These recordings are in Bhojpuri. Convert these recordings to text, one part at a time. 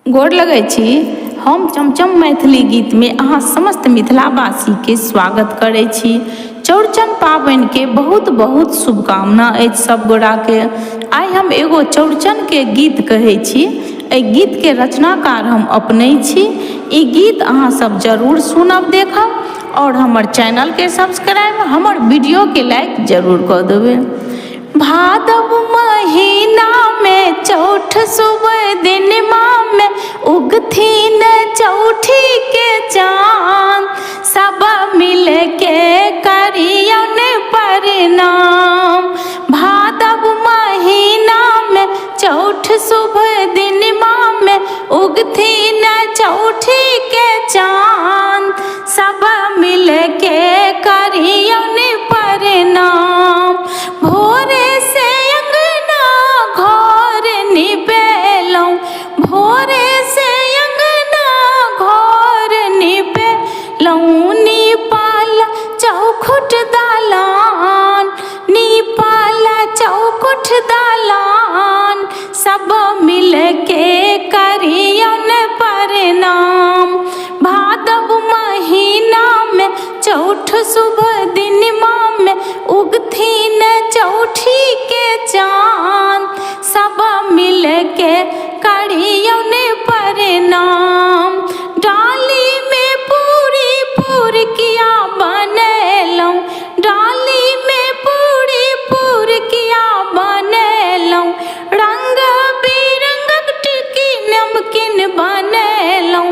गोर लगै छी। हम चमचम मैथिली गीत में अहाँ समस्त मिथिलावासी के स्वागत करै छी। चौड़चन पाबनि के बहुत बहुत शुभकामना अछि सब गोरा के। आइ हम एगो चौड़चन के गीत कहै छी। एहि गीत के रचनाकार हम अपने छी। ई गीत अहाँ सब जरूर सुनब देखब और हमर चैनल के सब्सक्राइब, हमर वीडियो के लाइक जरूर कऽ देबै। भादव महीना में चौठ शुभ दिनमा में उगथिन चौठी के चाँद, सब मिल के करियन प्रणाम। भादव महीना में चौठ शुभ दिनमा में उगथिन चौठी के चाँद, सब मिल के करियन प्रणाम। भोरे से अंगना घर निपेलौं, भोरे से अंगना घर निपेलौं। नीपाल चौखुट दालान, नीपाल चौखुट दालान, सब मिल के करियन प्रणाम। भादव महीना में चौठ शुभ दिनमा में उगथिन चौठी के चाँद, सब मिल के करियन प्रणाम। डाली में पूरी पुरकिया बनेलौं, डाली में पूरी पुरकिया बनेलौं। रंग बिरंगक टिकी नमकीन बनेलौं,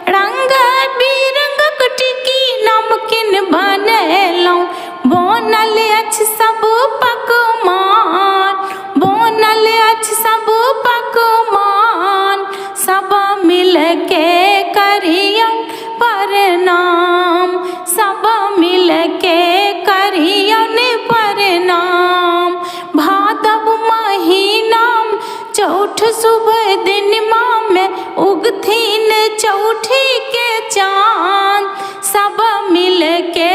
रंग बिरंगक टिकी नमकीन बनेलौं। बनल अछि सब पकवान, बनल अछि सब पकवान, सब मिल के करियन प्रणाम, सब मिल के करियन प्रणाम। भादव महीना चौठ शुभ दिनमा में उगथिन चौठी के चाँद, सब मिल के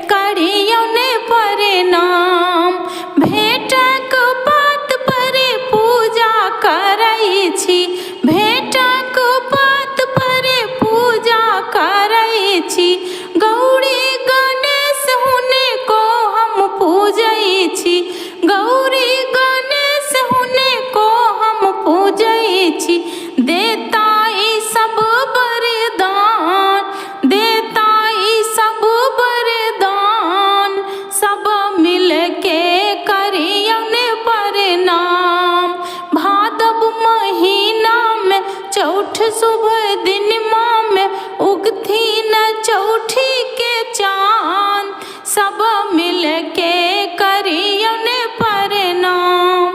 करियन प्रणाम। भेंटक पात पर पूजा करै छी, भेंटक पात पर पूजा करै छी। गौरी गणेश हुनको हम पूजै छी, गौरी गणेश हुनको हम पूजै छी। देता ई सब वरदान, देता ई सब वरदान, सब मिल के करियन प्रणाम। भादव महीना में चौठ शुभ दिनमा में उगथिन चौठी के चाँद, सब मिल के